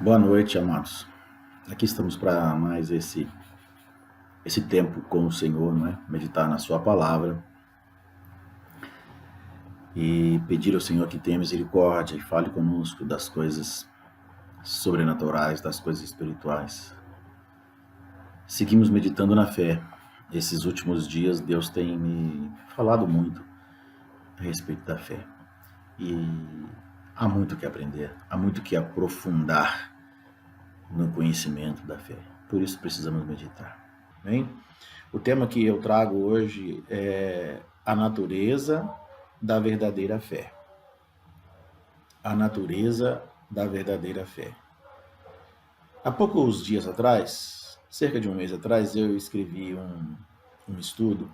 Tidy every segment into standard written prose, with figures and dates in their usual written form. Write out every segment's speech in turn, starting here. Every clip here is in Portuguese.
Boa noite, amados. Aqui estamos para mais esse tempo com o Senhor, não é? Meditar na sua palavra e pedir ao Senhor que tenha misericórdia e fale conosco das coisas sobrenaturais, das coisas espirituais. Seguimos meditando na fé. Esses últimos dias Deus tem me falado muito a respeito da fé. E há muito que aprender, há muito que aprofundar no conhecimento da fé. Por isso precisamos meditar. Bem, o tema que eu trago hoje é a natureza da verdadeira fé. A natureza da verdadeira fé. Há poucos dias atrás, cerca de um mês atrás, eu escrevi um estudo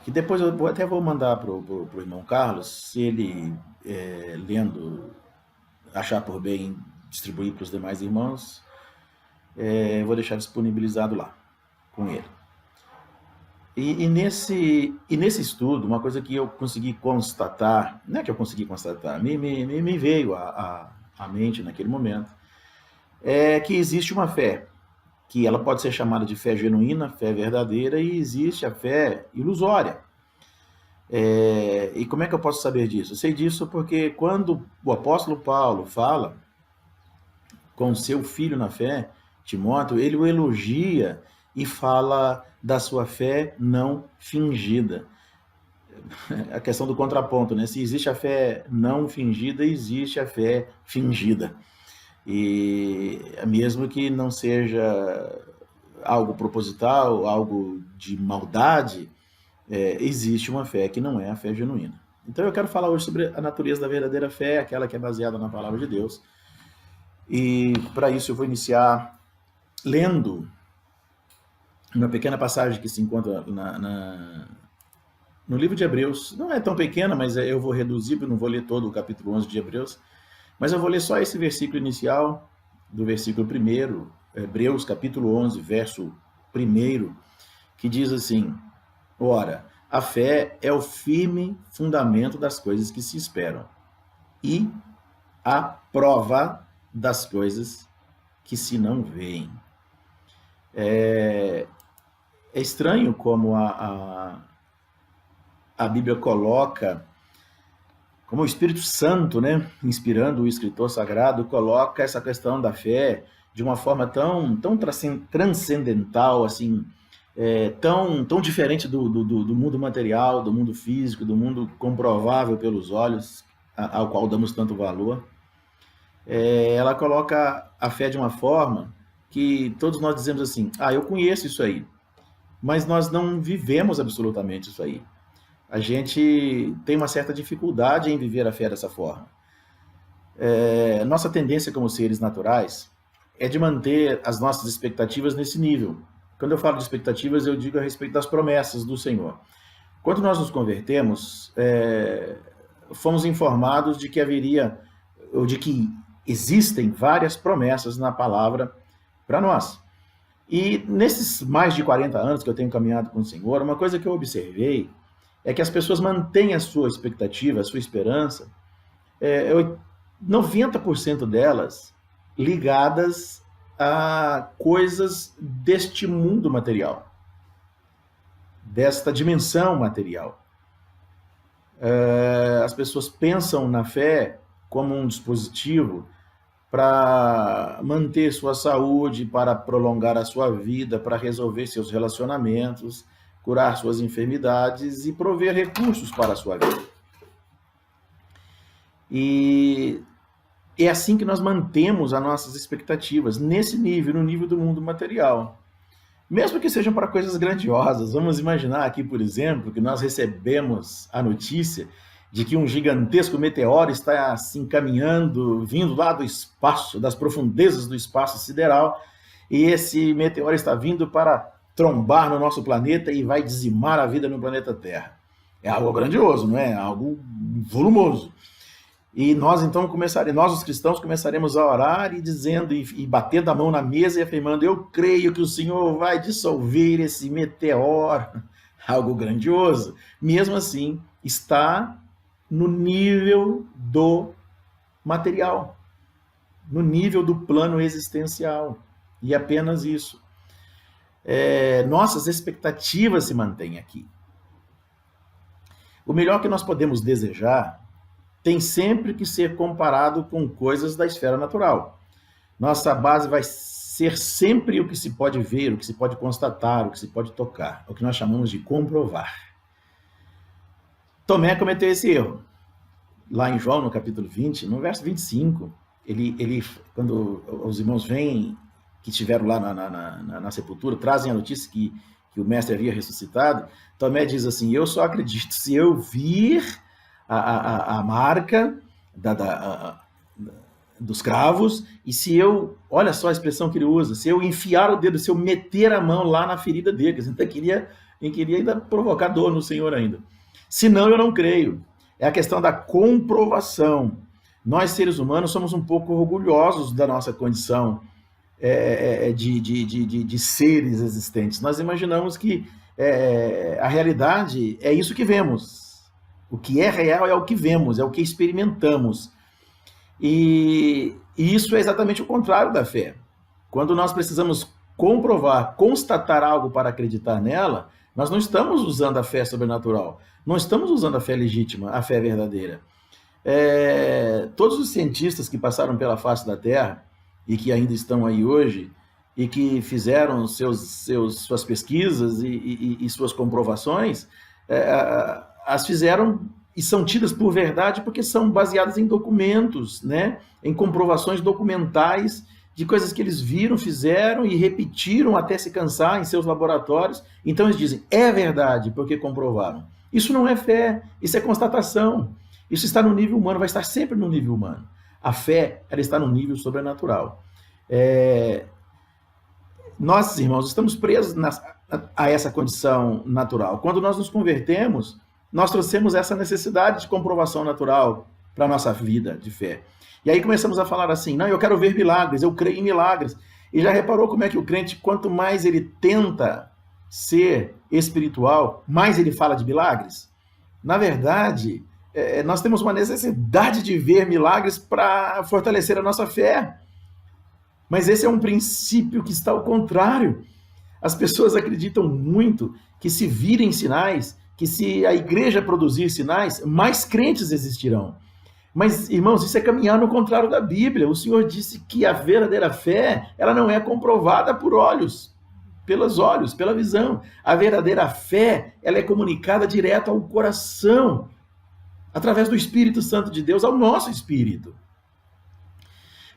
que depois eu até vou mandar para o irmão Carlos, se ele, lendo, achar por bem distribuir para os demais irmãos, eu vou deixar disponibilizado lá com ele. E nesse estudo, uma coisa que eu consegui constatar, não é que eu consegui constatar, me veio à mente naquele momento, é que existe uma fé, que ela pode ser chamada de fé genuína, fé verdadeira, e existe a fé ilusória. E como é que eu posso saber disso? Eu sei disso porque quando o apóstolo Paulo fala com seu filho na fé, Timóteo, ele o elogia e fala da sua fé não fingida. A questão do contraponto, né? Se existe a fé não fingida, existe a fé fingida. E mesmo que não seja algo proposital, algo de maldade, existe uma fé que não é a fé genuína. Então eu quero falar hoje sobre a natureza da verdadeira fé, aquela que é baseada na palavra de Deus. E para isso eu vou iniciar lendo uma pequena passagem que se encontra no livro de Hebreus. Não é tão pequena, mas eu vou reduzir, porque não vou ler todo o capítulo 11 de Hebreus, mas eu vou ler só esse versículo inicial, do versículo 1, Hebreus capítulo 11, verso 1, que diz assim: Ora, a fé é o firme fundamento das coisas que se esperam e a prova das coisas que se não veem. É estranho como a Bíblia coloca, como o Espírito Santo, né, inspirando o escritor sagrado, coloca essa questão da fé de uma forma tão transcendental, assim, tão diferente do mundo material, do mundo físico, do mundo comprovável pelos olhos, ao qual damos tanto valor. Ela coloca a fé de uma forma que todos nós dizemos assim: eu conheço isso aí, mas nós não vivemos absolutamente isso aí. A gente tem uma certa dificuldade em viver a fé dessa forma. Nossa tendência como seres naturais é de manter as nossas expectativas nesse nível. Quando eu falo de expectativas, eu digo a respeito das promessas do Senhor. Quando nós nos convertemos, fomos informados de que haveria, ou de que existem várias promessas na palavra para nós. E nesses mais de 40 anos que eu tenho caminhado com o Senhor, uma coisa que eu observei é que as pessoas mantêm a sua expectativa, a sua esperança, 90% delas ligadas a coisas deste mundo material, desta dimensão material. As pessoas pensam na fé como um dispositivo para manter sua saúde, para prolongar a sua vida, para resolver seus relacionamentos, curar suas enfermidades e prover recursos para a sua vida. E é assim que nós mantemos as nossas expectativas, nesse nível, no nível do mundo material. Mesmo que sejam para coisas grandiosas. Vamos imaginar aqui, por exemplo, que nós recebemos a notícia de que um gigantesco meteoro está se encaminhando, vindo lá do espaço, das profundezas do espaço sideral, e esse meteoro está vindo para trombar no nosso planeta e vai dizimar a vida no planeta Terra. É algo grandioso, não é? Algo volumoso. E nós então nós os cristãos começaremos a orar e dizendo e batendo a mão na mesa e afirmando: eu creio que o Senhor vai dissolver esse meteoro. Algo grandioso. Mesmo assim, está no nível do material. no nível do plano existencial. E apenas isso. Nossas expectativas se mantêm aqui. O melhor que nós podemos desejar tem sempre que ser comparado com coisas da esfera natural. Nossa base vai ser sempre o que se pode ver, o que se pode constatar, o que se pode tocar, o que nós chamamos de comprovar. Tomé cometeu esse erro. Lá em João, no capítulo 20, no verso 25, quando os irmãos vêm, que estiveram lá na sepultura, trazem a notícia que o mestre havia ressuscitado, Tomé diz assim: eu só acredito se eu vir a marca dos cravos, e se eu, olha só a expressão que ele usa, se eu enfiar o dedo, se eu meter a mão lá na ferida dele, então queria ainda provocar dor no Senhor ainda. Senão eu não creio. É a questão da comprovação. Nós, seres humanos, somos um pouco orgulhosos da nossa condição de seres existentes. Nós imaginamos que a realidade é isso que vemos. O que é real é o que vemos, é o que experimentamos. E isso é exatamente o contrário da fé. Quando nós precisamos comprovar, constatar algo para acreditar nela, nós não estamos usando a fé sobrenatural, não estamos usando a fé legítima, a fé verdadeira. Todos os cientistas que passaram pela face da Terra e que ainda estão aí hoje e que fizeram suas pesquisas e suas comprovações, as fizeram e são tidas por verdade porque são baseadas em documentos, né? Em comprovações documentais de coisas que eles viram, fizeram e repetiram até se cansar em seus laboratórios. Então eles dizem, é verdade, porque comprovaram. Isso não é fé, isso é constatação. Isso está no nível humano, vai estar sempre no nível humano. A fé, ela está no nível sobrenatural. Nós, irmãos, estamos presos a essa condição natural. Quando nós nos convertemos, nós trouxemos essa necessidade de comprovação natural para a nossa vida de fé. E aí começamos a falar assim, não, eu quero ver milagres, eu creio em milagres. E já reparou como é que o crente, quanto mais ele tenta ser espiritual, mais ele fala de milagres? Na verdade, nós temos uma necessidade de ver milagres para fortalecer a nossa fé. Mas esse é um princípio que está ao contrário. As pessoas acreditam muito que se virem sinais, que se a igreja produzir sinais, mais crentes existirão. Mas, irmãos, isso é caminhar no contrário da Bíblia. O Senhor disse que a verdadeira fé, ela não é comprovada por olhos, pela visão. A verdadeira fé, ela é comunicada direto ao coração, através do Espírito Santo de Deus, ao nosso espírito.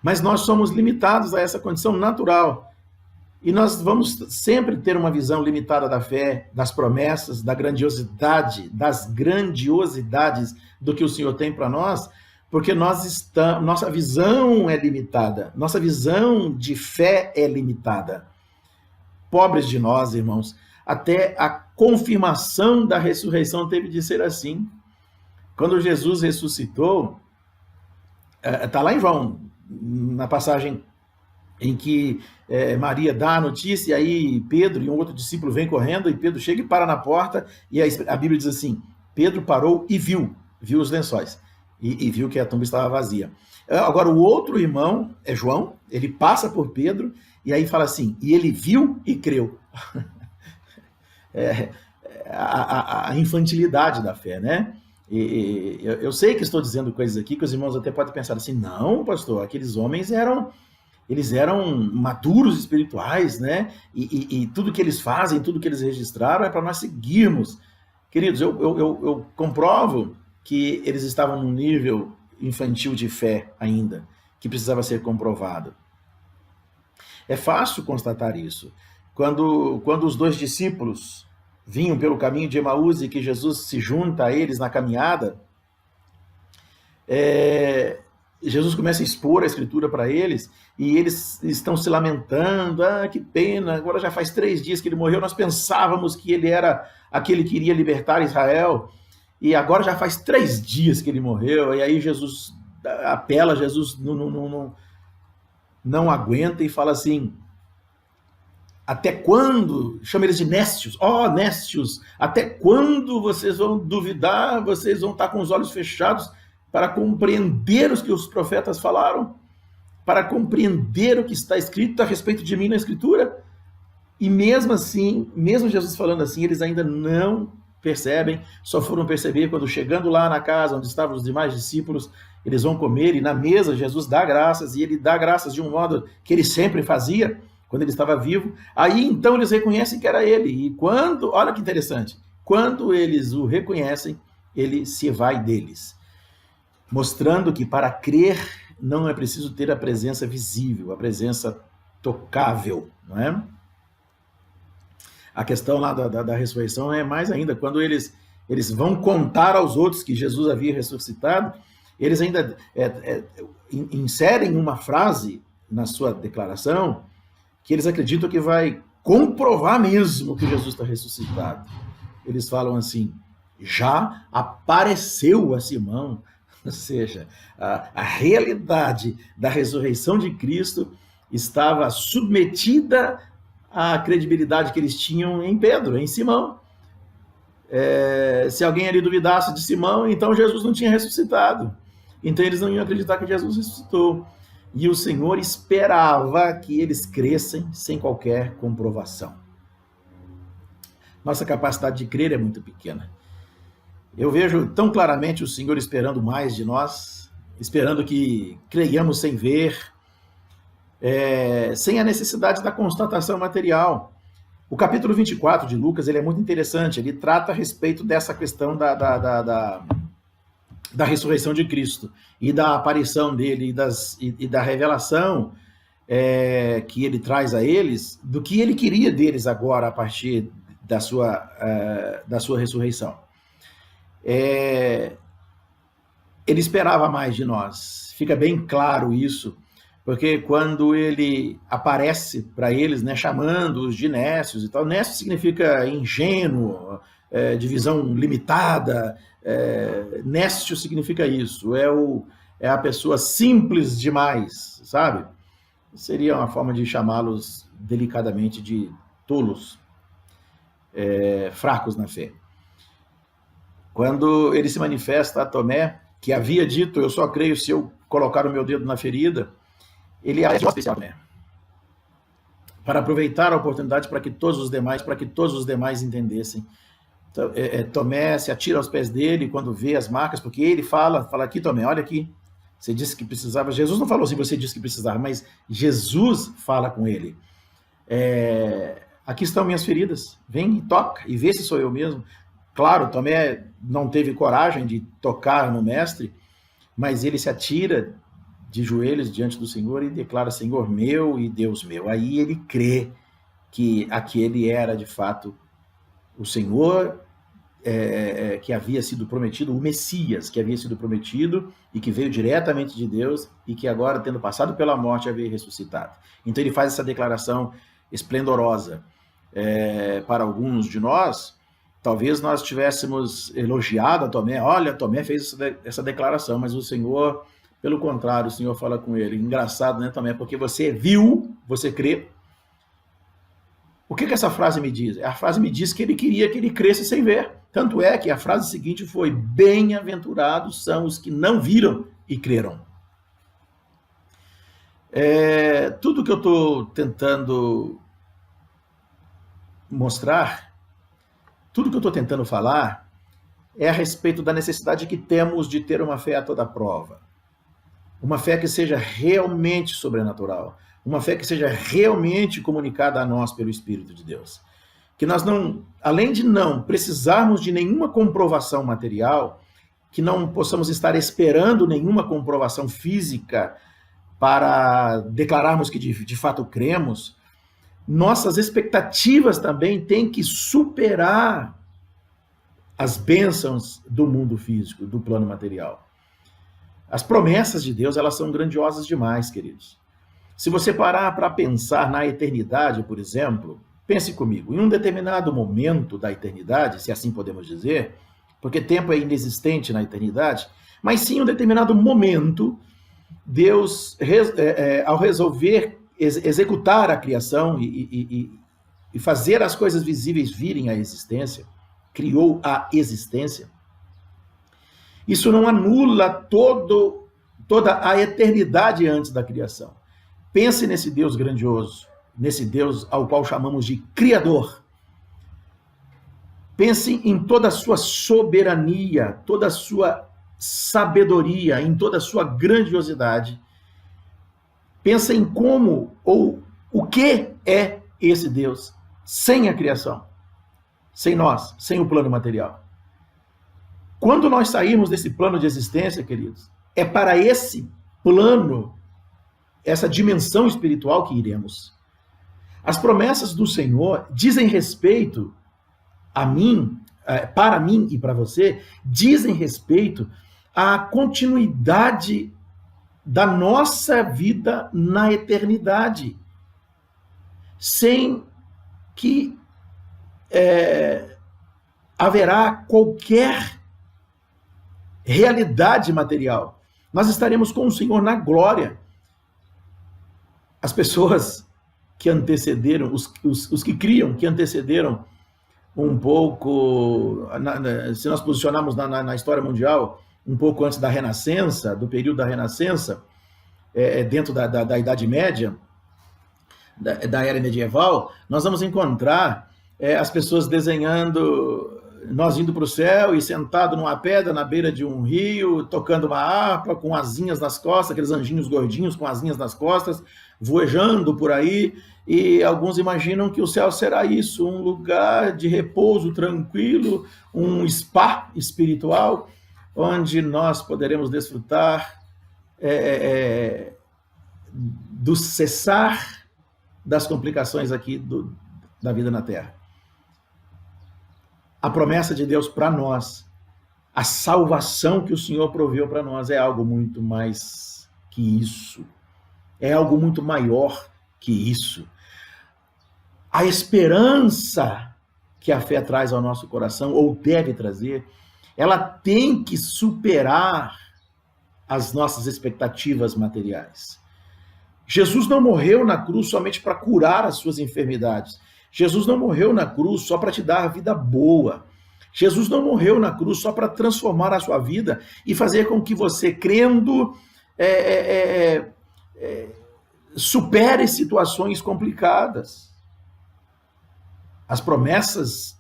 Mas nós somos limitados a essa condição natural. E nós vamos sempre ter uma visão limitada da fé, das promessas, das grandiosidades do que o Senhor tem para nós, porque nossa visão é limitada, nossa visão de fé é limitada. Pobres de nós, irmãos, até a confirmação da ressurreição teve de ser assim. Quando Jesus ressuscitou, está lá em João, na passagem em que Maria dá a notícia, e aí Pedro e um outro discípulo vem correndo, e Pedro chega e para na porta, e a Bíblia diz assim, Pedro parou e viu os lençóis, e viu que a tumba estava vazia. Agora, o outro irmão, João, ele passa por Pedro, e aí fala assim, e ele viu e creu. A infantilidade da fé, né? Eu sei que estou dizendo coisas aqui que os irmãos até podem pensar assim, não, pastor, aqueles homens eram maduros espirituais, né? E tudo que eles fazem, tudo que eles registraram é para nós seguirmos. Queridos, eu comprovo que eles estavam num nível infantil de fé ainda, que precisava ser comprovado. É fácil constatar isso. Quando os dois discípulos vinham pelo caminho de Emaús e que Jesus se junta a eles na caminhada, Jesus começa a expor a Escritura para eles, e eles estão se lamentando, que pena, agora já faz 3 dias que ele morreu, nós pensávamos que ele era aquele que iria libertar Israel, e agora já faz 3 dias que ele morreu, e aí Jesus apela, Jesus não aguenta e fala assim, até quando, chama eles de nécios, nécios, até quando vocês vão duvidar, vocês vão estar com os olhos fechados para compreender os que os profetas falaram? para compreender o que está escrito a respeito de mim na Escritura. E mesmo assim, mesmo Jesus falando assim, eles ainda não percebem, só foram perceber quando chegando lá na casa onde estavam os demais discípulos, eles vão comer e na mesa Jesus dá graças, e ele dá graças de um modo que ele sempre fazia quando ele estava vivo. Aí então eles reconhecem que era ele. E quando, olha que interessante, quando eles o reconhecem, ele se vai deles, mostrando que para crer não é preciso ter a presença visível, a presença tocável, não é? A questão lá da ressurreição é mais ainda, quando eles vão contar aos outros que Jesus havia ressuscitado, eles ainda inserem uma frase na sua declaração que eles acreditam que vai comprovar mesmo que Jesus está ressuscitado. Eles falam assim, já apareceu a Simão, ou seja, a realidade da ressurreição de Cristo estava submetida à credibilidade que eles tinham em Pedro, em Simão. Se alguém ali duvidasse de Simão, então Jesus não tinha ressuscitado. Então eles não iam acreditar que Jesus ressuscitou. E o Senhor esperava que eles crescem sem qualquer comprovação. Nossa capacidade de crer é muito pequena. Eu vejo tão claramente o Senhor esperando mais de nós, esperando que creiamos sem ver, sem a necessidade da constatação material. O capítulo 24 de Lucas ele é muito interessante, ele trata a respeito dessa questão da ressurreição de Cristo e da aparição dele e da revelação que ele traz a eles, do que ele queria deles agora a partir da sua ressurreição. Ele esperava mais de nós, fica bem claro isso, porque quando ele aparece para eles, né, chamando-os de nécios e tal, nécio significa ingênuo, de visão limitada, nécio significa isso, é a pessoa simples demais, sabe? Seria uma forma de chamá-los delicadamente de tolos, fracos na fé. Quando ele se manifesta a Tomé, que havia dito, eu só creio se eu colocar o meu dedo na ferida, ele é especial, né? Para aproveitar a oportunidade para que todos os demais entendessem. Então, Tomé se atira aos pés dele quando vê as marcas, porque ele fala aqui, Tomé, olha aqui, você disse que precisava, Jesus não falou assim, você disse que precisava, mas Jesus fala com ele. Aqui estão minhas feridas, vem e toca, e vê se sou eu mesmo. Claro, Tomé não teve coragem de tocar no mestre, mas ele se atira de joelhos diante do Senhor e declara, Senhor meu e Deus meu. Aí ele crê que aquele era, de fato, o Senhor que havia sido prometido, o Messias que havia sido prometido e que veio diretamente de Deus e que agora, tendo passado pela morte, havia ressuscitado. Então ele faz essa declaração esplendorosa. Para alguns de nós, talvez nós tivéssemos elogiado a Tomé, olha, Tomé fez essa declaração, mas o Senhor, pelo contrário, o Senhor fala com ele, engraçado, né, Tomé, porque você viu, você crê. O que essa frase me diz? A frase me diz que ele queria que ele cresce sem ver. Tanto é que a frase seguinte foi, bem-aventurados são os que não viram e creram. Tudo que eu estou tentando mostrar, tudo que eu estou tentando falar é a respeito da necessidade que temos de ter uma fé a toda prova. Uma fé que seja realmente sobrenatural. Uma fé que seja realmente comunicada a nós pelo Espírito de Deus. Que nós não, além de não precisarmos de nenhuma comprovação material, que não possamos estar esperando nenhuma comprovação física para declararmos que de fato cremos, nossas expectativas também têm que superar as bênçãos do mundo físico, do plano material. As promessas de Deus, elas são grandiosas demais, queridos. Se você parar para pensar na eternidade, por exemplo, pense comigo, em um determinado momento da eternidade, se assim podemos dizer, porque tempo é inexistente na eternidade, mas sim em um determinado momento, Deus, ao resolver executar a criação e fazer as coisas visíveis virem à existência, criou a existência. Isso não anula toda a eternidade antes da criação. Pense nesse Deus grandioso, nesse Deus ao qual chamamos de Criador. Pense em toda a sua soberania, toda a sua sabedoria, em toda a sua grandiosidade. Pensa em como ou o que é esse Deus sem a criação, sem nós, sem o plano material. Quando nós sairmos desse plano de existência, queridos, é para esse plano, essa dimensão espiritual que iremos. As promessas do Senhor dizem respeito a mim, para mim e para você, dizem respeito à continuidade da nossa vida na eternidade, sem que haverá qualquer realidade material. Nós estaremos com o Senhor na glória. As pessoas que antecederam, os que criam, que antecederam um pouco, se nós posicionarmos na história mundial, um pouco antes da Renascença, do período da Renascença, dentro da Idade Média, da Era Medieval, nós vamos encontrar as pessoas desenhando nós indo para o céu e sentado numa pedra na beira de um rio, tocando uma harpa, com asinhas nas costas, aqueles anjinhos gordinhos com asinhas nas costas, voejando por aí, e alguns imaginam que o céu será isso, um lugar de repouso tranquilo, um spa espiritual, onde nós poderemos desfrutar do cessar das complicações aqui da vida na Terra. A promessa de Deus para nós, a salvação que o Senhor proveu para nós é algo muito mais que isso. É algo muito maior que isso. A esperança que a fé traz ao nosso coração, ou deve trazer, ela tem que superar as nossas expectativas materiais. Jesus não morreu na cruz somente para curar as suas enfermidades. Jesus não morreu na cruz só para te dar a vida boa. Jesus não morreu na cruz só para transformar a sua vida e fazer com que você, crendo, supere situações complicadas. As promessas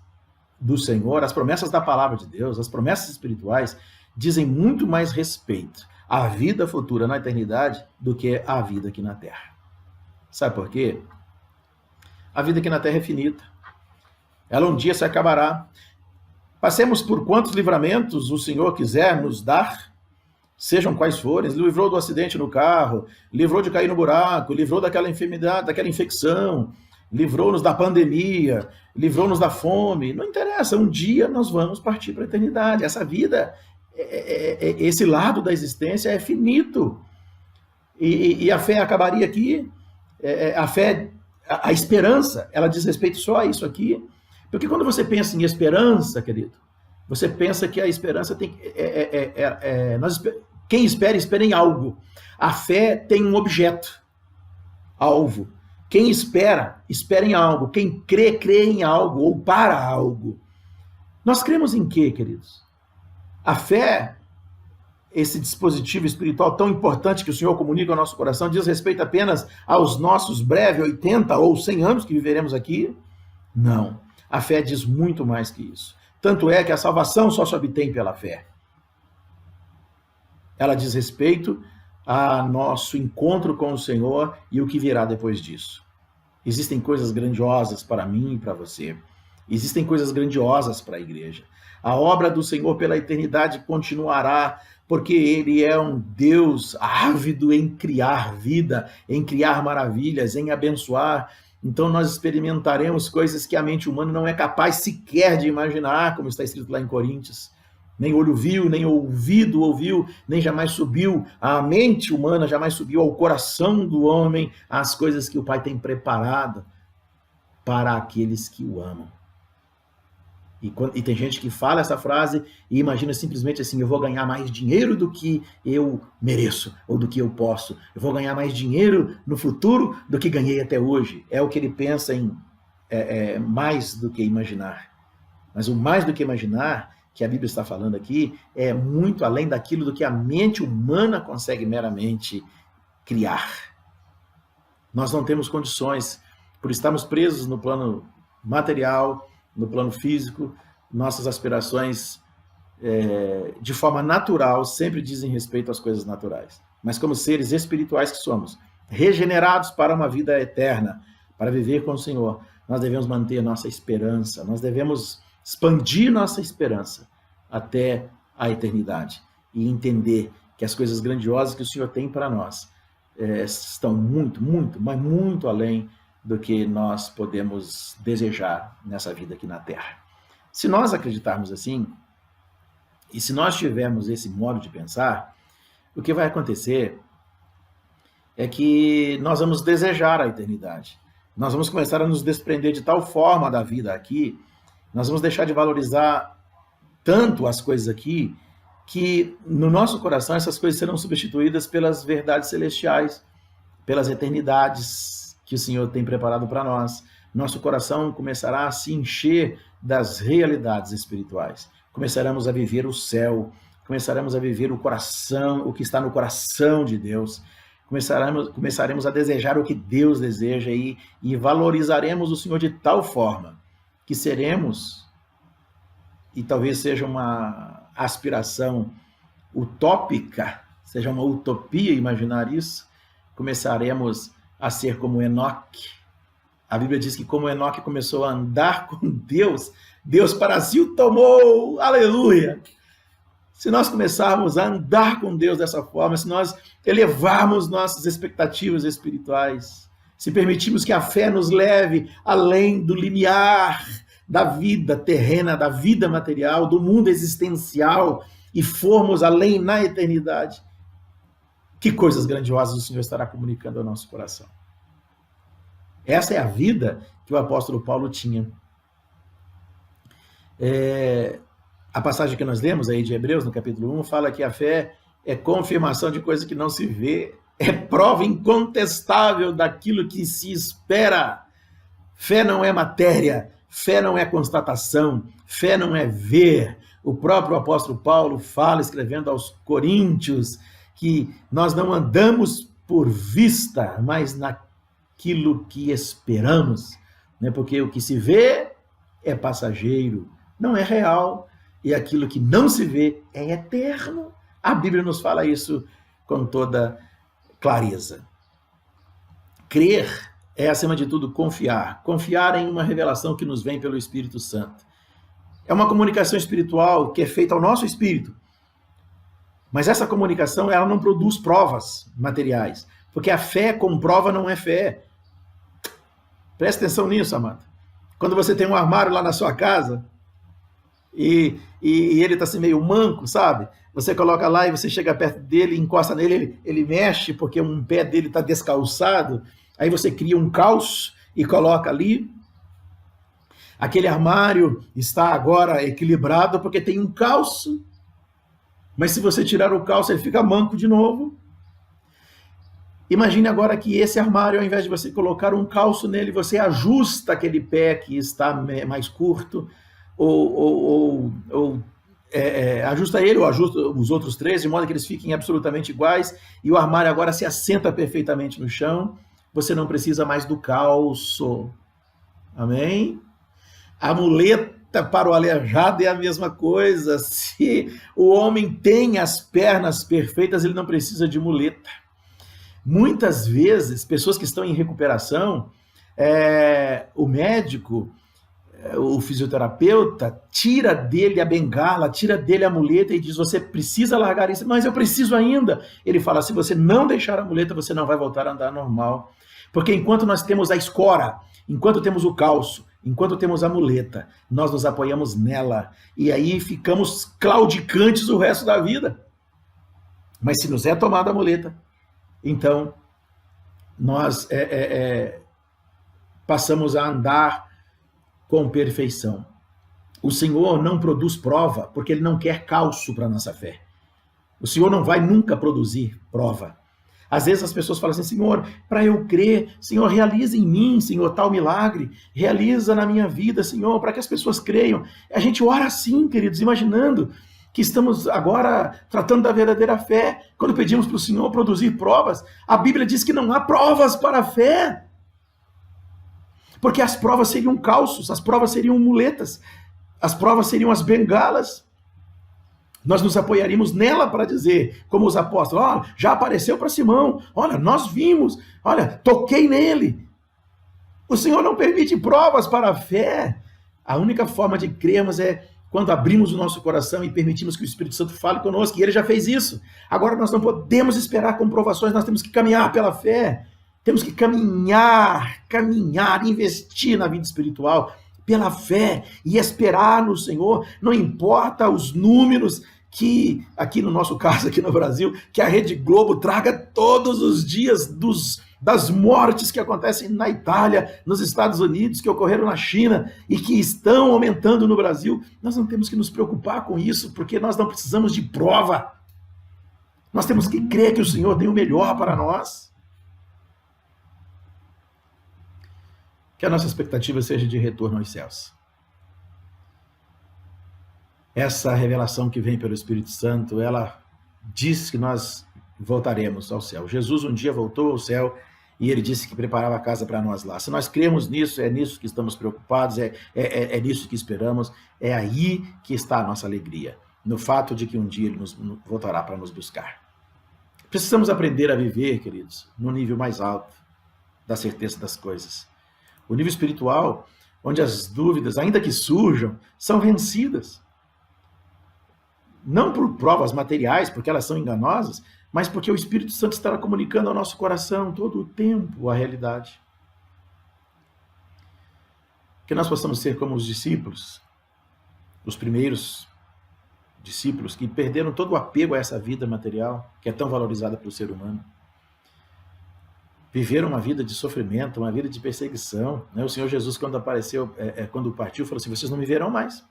do Senhor, as promessas da palavra de Deus, as promessas espirituais, dizem muito mais respeito à vida futura na eternidade do que à vida aqui na Terra. Sabe por quê? A vida aqui na Terra é finita. Ela um dia se acabará. Passemos por quantos livramentos o Senhor quiser nos dar, sejam quais forem. Livrou do acidente no carro, livrou de cair no buraco, livrou daquela enfermidade, daquela infecção, livrou-nos da pandemia, livrou-nos da fome. Não interessa, um dia nós vamos partir para a eternidade. Essa vida, esse lado da existência é finito. E a fé acabaria aqui. A fé, a esperança, ela diz respeito só a isso aqui. Porque quando você pensa em esperança, querido, você pensa que a esperança tem... quem espera, espera em algo. A fé tem um objeto, alvo. Quem espera, espera em algo. Quem crê, crê em algo ou para algo. Nós cremos em quê, queridos? A fé, esse dispositivo espiritual tão importante que o Senhor comunica ao nosso coração, diz respeito apenas aos nossos breves 80 ou 100 anos que viveremos aqui? Não. A fé diz muito mais que isso. Tanto é que a salvação só se obtém pela fé. Ela diz respeito a nosso encontro com o Senhor e o que virá depois disso. Existem coisas grandiosas para mim e para você. Existem coisas grandiosas para a igreja. A obra do Senhor pela eternidade continuará, porque Ele é um Deus ávido em criar vida, em criar maravilhas, em abençoar. Então nós experimentaremos coisas que a mente humana não é capaz sequer de imaginar, como está escrito lá em Coríntios. Nem olho viu, nem ouvido ouviu, nem jamais subiu à mente humana, jamais subiu ao coração do homem as coisas que o Pai tem preparado para aqueles que o amam. E tem gente que fala essa frase e imagina simplesmente assim: eu vou ganhar mais dinheiro do que eu mereço, ou do que eu posso. Eu vou ganhar mais dinheiro no futuro do que ganhei até hoje. É o que ele pensa em mais do que imaginar. Mas o mais do que imaginar, que a Bíblia está falando aqui, é muito além daquilo do que a mente humana consegue meramente criar. Nós não temos condições, por estarmos presos no plano material, no plano físico, nossas aspirações, de forma natural, sempre dizem respeito às coisas naturais. Mas como seres espirituais que somos, regenerados para uma vida eterna, para viver com o Senhor, nós devemos manter nossa esperança, nós devemos expandir nossa esperança até a eternidade e entender que as coisas grandiosas que o Senhor tem para nós estão muito, muito, mas muito além do que nós podemos desejar nessa vida aqui na Terra. Se nós acreditarmos assim, e se nós tivermos esse modo de pensar, o que vai acontecer é que nós vamos desejar a eternidade. Nós vamos começar a nos desprender de tal forma da vida aqui, nós vamos deixar de valorizar tanto as coisas aqui, que no nosso coração essas coisas serão substituídas pelas verdades celestiais, pelas eternidades que o Senhor tem preparado para nós. Nosso coração começará a se encher das realidades espirituais. Começaremos a viver o céu, começaremos a viver o coração, o que está no coração de Deus. Começaremos a desejar o que Deus deseja e valorizaremos o Senhor de tal forma que seremos, e talvez seja uma aspiração utópica, seja uma utopia imaginar isso, começaremos a ser como Enoque. A Bíblia diz que como Enoque começou a andar com Deus, Deus para si o tomou, aleluia! Se nós começarmos a andar com Deus dessa forma, se nós elevarmos nossas expectativas espirituais, se permitirmos que a fé nos leve além do limiar da vida terrena, da vida material, do mundo existencial, e formos além na eternidade, que coisas grandiosas o Senhor estará comunicando ao nosso coração. Essa é a vida que o apóstolo Paulo tinha. A passagem que nós lemos aí de Hebreus, no capítulo 1, fala que a fé é confirmação de coisa que não se vê, é prova incontestável daquilo que se espera. Fé não é matéria, fé não é constatação, fé não é ver. O próprio apóstolo Paulo fala, escrevendo aos Coríntios, que nós não andamos por vista, mas naquilo que esperamos, né? Porque o que se vê é passageiro, não é real, e aquilo que não se vê é eterno. A Bíblia nos fala isso com toda clareza. Crer é, acima de tudo, confiar. Confiar em uma revelação que nos vem pelo Espírito Santo. É uma comunicação espiritual que é feita ao nosso espírito. Mas essa comunicação, ela não produz provas materiais. Porque a fé com prova não é fé. Presta atenção nisso, amado. Quando você tem um armário lá na sua casa e ele está assim meio manco, sabe? Você coloca lá e você chega perto dele, encosta nele, ele mexe porque um pé dele está descalçado. Aí você cria um calço e coloca ali. Aquele armário está agora equilibrado porque tem um calço. Mas se você tirar o calço, ele fica manco de novo. Imagine agora que esse armário, ao invés de você colocar um calço nele, você ajusta aquele pé que está mais curto, ajusta ele ou ajusta os outros três, de modo que eles fiquem absolutamente iguais, e o armário agora se assenta perfeitamente no chão. Você não precisa mais do calço. Amém? A muleta para o aleijado é a mesma coisa. Se o homem tem as pernas perfeitas, ele não precisa de muleta. Muitas vezes, pessoas que estão em recuperação, o médico, o fisioterapeuta, tira dele a bengala, tira dele a muleta e diz, você precisa largar isso. Mas eu preciso ainda. Ele fala, se você não deixar a muleta, você não vai voltar a andar normal. Porque enquanto nós temos a escora, enquanto temos o calço, enquanto temos a muleta, nós nos apoiamos nela. E aí ficamos claudicantes o resto da vida. Mas se nos é tomada a muleta, então nós passamos a andar com perfeição. O Senhor não produz prova, porque Ele não quer calço para a nossa fé. O Senhor não vai nunca produzir prova. Às vezes as pessoas falam assim, Senhor, para eu crer, Senhor, realiza em mim, Senhor, tal milagre, realiza na minha vida, Senhor, para que as pessoas creiam. A gente ora assim, queridos, imaginando que estamos agora tratando da verdadeira fé. Quando pedimos para o Senhor produzir provas, a Bíblia diz que não há provas para a fé. Porque as provas seriam calços, as provas seriam muletas, as provas seriam as bengalas. Nós nos apoiaríamos nela para dizer, como os apóstolos, olha, já apareceu para Simão, olha, nós vimos, olha, toquei nele. O Senhor não permite provas para a fé. A única forma de crermos é quando abrimos o nosso coração e permitimos que o Espírito Santo fale conosco, e ele já fez isso. Agora nós não podemos esperar comprovações, nós temos que caminhar pela fé. Temos que caminhar, investir na vida espiritual pela fé e esperar no Senhor, não importa os números que, aqui no nosso caso, aqui no Brasil, que a Rede Globo traga todos os dias das mortes que acontecem na Itália, nos Estados Unidos, que ocorreram na China e que estão aumentando no Brasil. Nós não temos que nos preocupar com isso, porque nós não precisamos de prova. Nós temos que crer que o Senhor tem o melhor para nós. Que a nossa expectativa seja de retorno aos céus. Essa revelação que vem pelo Espírito Santo, ela diz que nós voltaremos ao céu. Jesus um dia voltou ao céu e ele disse que preparava a casa para nós lá. Se nós cremos nisso, é nisso que estamos preocupados, é nisso que esperamos, é aí que está a nossa alegria, no fato de que um dia ele nos voltará para nos buscar. Precisamos aprender a viver, queridos, no nível mais alto da certeza das coisas. O nível espiritual, onde as dúvidas, ainda que surjam, são vencidas. Não por provas materiais, porque elas são enganosas, mas porque o Espírito Santo estará comunicando ao nosso coração todo o tempo a realidade. Que nós possamos ser como os discípulos, os primeiros discípulos que perderam todo o apego a essa vida material, que é tão valorizada pelo ser humano. Viveram uma vida de sofrimento, uma vida de perseguição. O Senhor Jesus, quando apareceu, quando partiu, falou assim, vocês não me verão mais.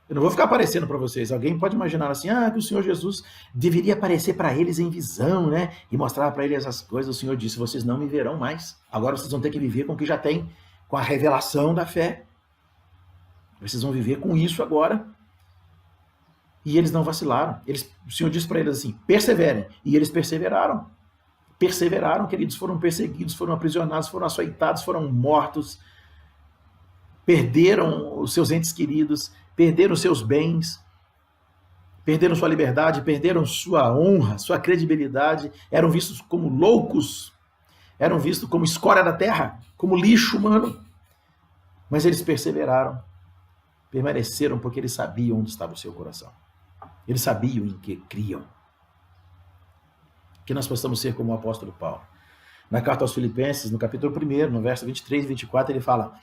Eu não vou ficar aparecendo para vocês. Alguém pode imaginar assim, que o Senhor Jesus deveria aparecer para eles em visão, né? E mostrar para eles essas coisas. O Senhor disse, vocês não me verão mais. Agora vocês vão ter que viver com o que já tem, com a revelação da fé. Vocês vão viver com isso agora. E eles não vacilaram. O Senhor disse para eles assim, perseverem. E eles perseveraram. Perseveraram, queridos, foram perseguidos, foram aprisionados, foram açoitados, foram mortos, perderam os seus entes queridos, perderam seus bens, perderam sua liberdade, perderam sua honra, sua credibilidade, eram vistos como loucos, eram vistos como escória da terra, como lixo humano. Mas eles perseveraram, permaneceram porque eles sabiam onde estava o seu coração. Eles sabiam em que criam. Que nós possamos ser como o apóstolo Paulo. Na carta aos Filipenses, no capítulo 1, no verso 23 e 24, ele fala,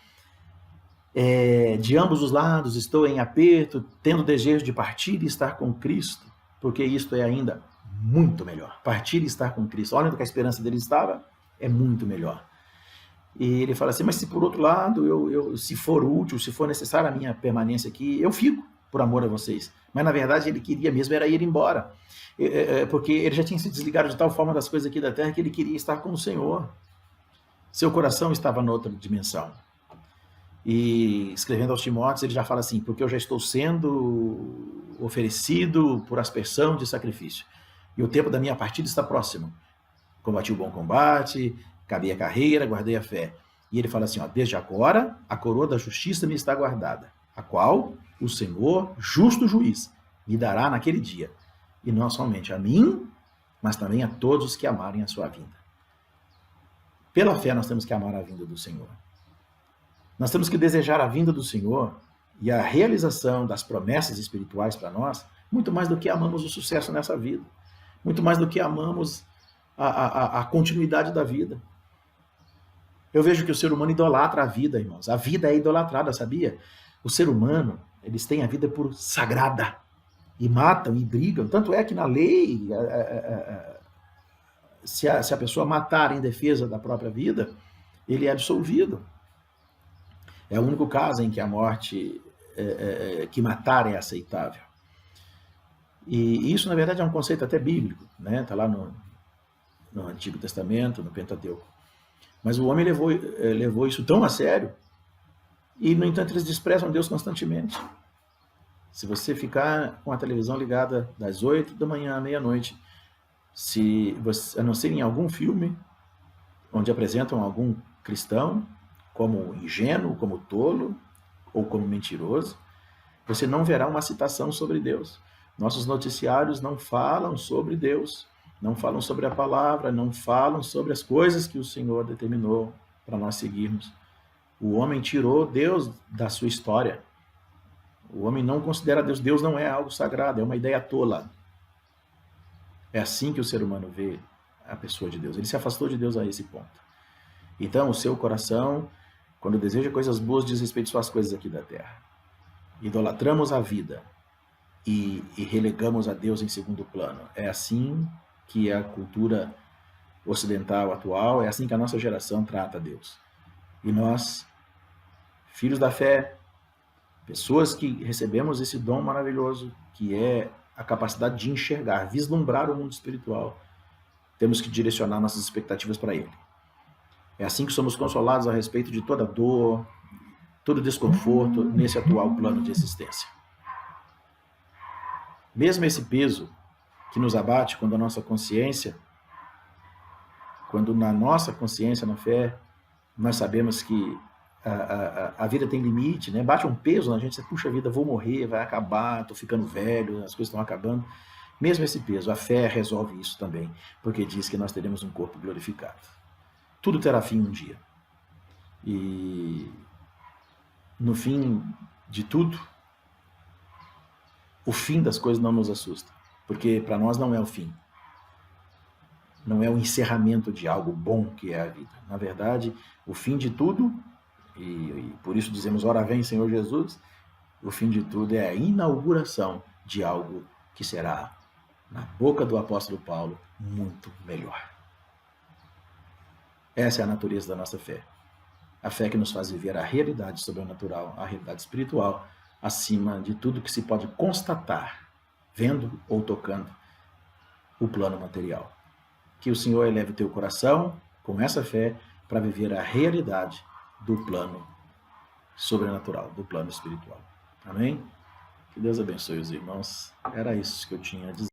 de ambos os lados estou em aperto, tendo desejo de partir e estar com Cristo, porque isto é ainda muito melhor. Partir e estar com Cristo. Olha onde a esperança dele estava, é muito melhor. E ele fala assim, mas se por outro lado, se for útil, se for necessária a minha permanência aqui, eu fico por amor a vocês. Mas na verdade ele queria mesmo era ir embora. Porque ele já tinha se desligado de tal forma das coisas aqui da terra que ele queria estar com o Senhor. Seu coração estava noutra dimensão. E escrevendo aos Timóteos, ele já fala assim, porque eu já estou sendo oferecido por aspersão de sacrifício. E o tempo da minha partida está próximo. Combati o bom combate, acabei a carreira, guardei a fé. E ele fala assim, desde agora a coroa da justiça me está guardada, a qual o Senhor, justo juiz, me dará naquele dia. E não somente a mim, mas também a todos os que amarem a sua vinda. Pela fé nós temos que amar a vinda do Senhor. Nós temos que desejar a vinda do Senhor e a realização das promessas espirituais para nós, muito mais do que amamos o sucesso nessa vida, muito mais do que amamos a continuidade da vida. Eu vejo que o ser humano idolatra a vida, irmãos. A vida é idolatrada, sabia? O ser humano, eles têm a vida por sagrada. E matam e brigam. Tanto é que na lei, se a pessoa matar em defesa da própria vida, ele é absolvido. É o único caso em que a morte, que matar é aceitável. E isso, na verdade, é um conceito até bíblico, né? Está lá no Antigo Testamento, no Pentateuco. Mas o homem levou isso tão a sério, e, no entanto, eles desprezam Deus constantemente. Se você ficar com a televisão ligada das 8 da manhã à meia-noite, a não ser em algum filme onde apresentam algum cristão como ingênuo, como tolo ou como mentiroso, você não verá uma citação sobre Deus. Nossos noticiários não falam sobre Deus, não falam sobre a palavra, não falam sobre as coisas que o Senhor determinou para nós seguirmos. O homem tirou Deus da sua história. O homem não considera Deus. Deus não é algo sagrado, é uma ideia tola. É assim que o ser humano vê a pessoa de Deus. Ele se afastou de Deus a esse ponto. Então, o seu coração, quando deseja coisas boas, diz respeito só às coisas aqui da terra. Idolatramos a vida e relegamos a Deus em segundo plano. É assim que a cultura ocidental atual, é assim que a nossa geração trata Deus. E nós, filhos da fé, pessoas que recebemos esse dom maravilhoso, que é a capacidade de enxergar, vislumbrar o mundo espiritual, temos que direcionar nossas expectativas para ele. É assim que somos consolados a respeito de toda dor, todo desconforto nesse atual plano de existência. Mesmo esse peso que nos abate quando na nossa consciência, na fé, nós sabemos que a vida tem limite, né? Bate um peso na gente, você, puxa vida, vou morrer, vai acabar, estou ficando velho, as coisas estão acabando. Mesmo esse peso, a fé resolve isso também, porque diz que nós teremos um corpo glorificado. Tudo terá fim um dia. E no fim de tudo, o fim das coisas não nos assusta, porque para nós não é o fim. Não é o encerramento de algo bom que é a vida. Na verdade, o fim de tudo, e por isso dizemos, ora vem Senhor Jesus, o fim de tudo é a inauguração de algo que será, na boca do apóstolo Paulo, muito melhor. Essa é a natureza da nossa fé. A fé que nos faz viver a realidade sobrenatural, a realidade espiritual, acima de tudo que se pode constatar, vendo ou tocando o plano material. Que o Senhor eleve o teu coração com essa fé para viver a realidade do plano sobrenatural, do plano espiritual. Amém? Que Deus abençoe os irmãos. Era isso que eu tinha a dizer.